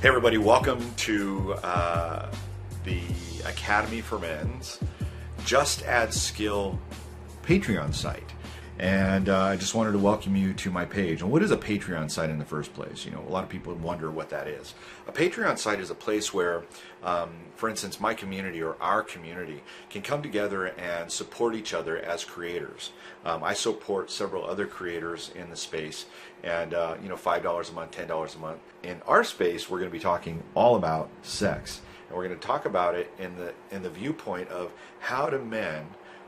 Hey everybody, welcome to the Academy for Men's Just Add Skill Patreon site. And I just wanted to welcome you to my page. And what is a Patreon site in the first place? You know, a lot of people wonder what that is. A Patreon site is a place where, for instance, my community or our community can come together and support each other as creators. I support several other creators in the space, and you know, $5 a month, $10 a month. In our space, we're going to be talking all about sex, and we're going to talk about it in the viewpoint of how do men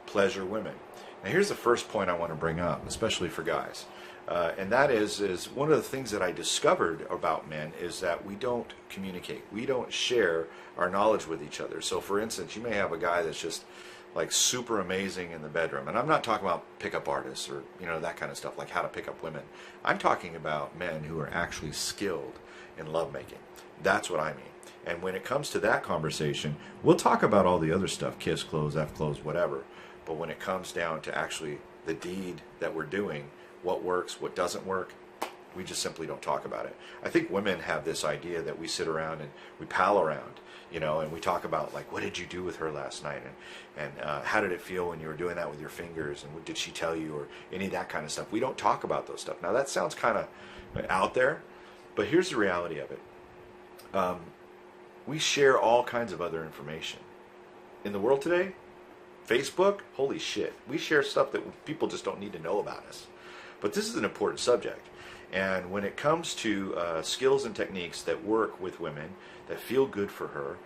pleasure women. Now here's the first point I want to bring up, especially for guys, and that is one of the things that I discovered about men is that we don't communicate. We don't share our knowledge with each other. So for instance, you may have a guy that's just like super amazing in the bedroom, and I'm not talking about pickup artists or that kind of stuff, like how to pick up women. I'm talking about men who are actually skilled in lovemaking. That's what I mean. And when it comes to that conversation, we'll talk about all the other stuff, kiss, close, F close, whatever. But when it comes down to actually the deed that we're doing, what works, what doesn't work, we just simply don't talk about it. I think women have this idea that we sit around and we pal around, and we talk about, like, what did you do with her last night? And how did it feel when you were doing that with your fingers? And what did she tell you? Or any of that kind of stuff. We don't talk about those stuff. Now that sounds kind of out there, but here's the reality of it. We share all kinds of other information. In the world today, Facebook, holy shit, we share stuff that people just don't need to know about us. But this is an important subject. And when it comes to skills and techniques that work with women, that feel good for her,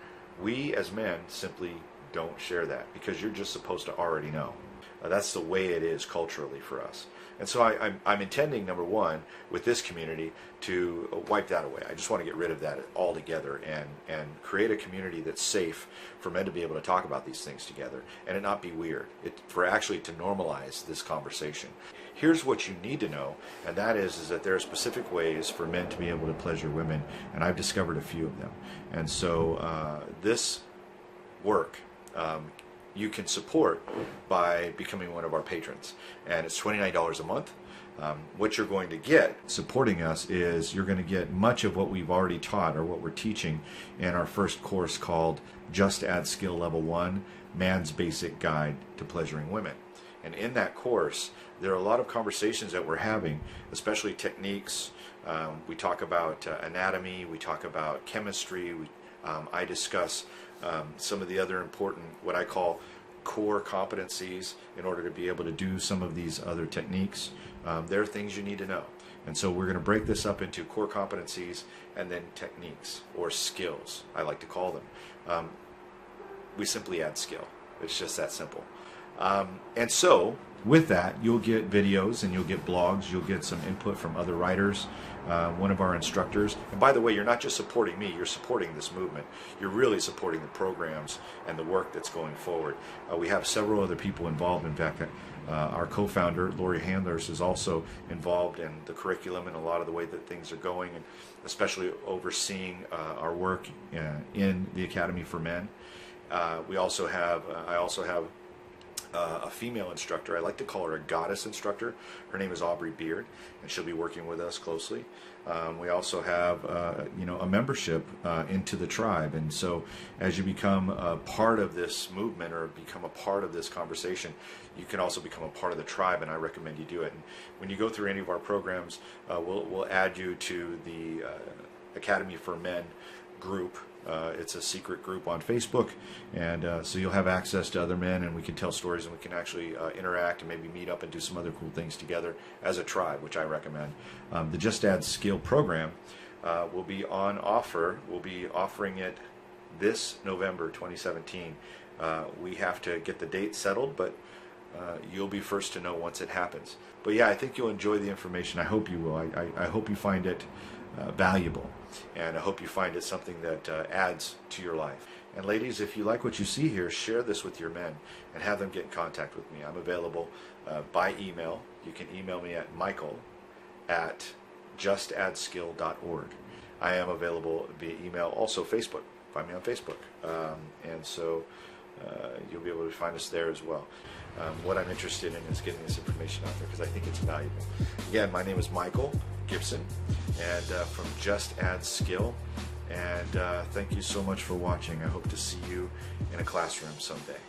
we as men simply don't share that because you're just supposed to already know. That's the way it is culturally for us. And so I'm intending, number one, with this community to wipe that away. I just want to get rid of that altogether and create a community that's safe for men to be able to talk about these things together and it not be weird, for actually to normalize this conversation. Here's what you need to know, and that is that there are specific ways for men to be able to pleasure women, and I've discovered a few of them. And so this work you can support by becoming one of our patrons, and it's $29 a month. What you're going to get supporting us is you're going to get much of what we've already taught or what we're teaching in our first course called Just Add Skill Level 1, Man's Basic Guide to Pleasuring Women. And in that course, there are a lot of conversations that we're having, especially techniques. We talk about anatomy, we talk about chemistry, I discuss some of the other important, what I call core competencies in order to be able to do some of these other techniques. There are things you need to know. And so we're going to break this up into core competencies and then techniques, or skills, I like to call them. We simply add skill. It's just that simple. And so with that, you'll get videos and you'll get blogs, you'll get some input from other writers, one of our instructors. And by the way, you're not just supporting me, you're supporting this movement. You're really supporting the programs and the work that's going forward. We have several other people involved. In fact, our co-founder, Lori Handlers, is also involved in the curriculum and a lot of the way that things are going, and especially overseeing our work in the Academy for Men. I also have a female instructor. I like to call her a goddess instructor. Her name is Aubrey Beard, and she'll be working with us closely. We also have a membership into the tribe, and so as you become a part of this movement or become a part of this conversation, you can also become a part of the tribe, and I recommend you do it. And when you go through any of our programs, we'll add you to the Academy for Men group. It's a secret group on Facebook, and so you'll have access to other men, and we can tell stories, and we can actually interact and maybe meet up and do some other cool things together as a tribe, which I recommend. The Just Add Skill program will be on offer. We'll be offering it this November 2017. We have to get the date settled, but you'll be first to know once it happens. But yeah, I think you'll enjoy the information. I hope you will. I hope you find it valuable, and I hope you find it something that adds to your life. And ladies, if you like what you see here, share this with your men and have them get in contact with me. I'm available by email. You can email me at michael@justaddskill.org. I am available via email, also Facebook. Find me on Facebook, and so you'll be able to find us there as well. What I'm interested in is getting this information out there because I think it's valuable. Again, my name is Michael Gibson, and from Just Add Skill. And thank you so much for watching. I hope to see you in a classroom someday.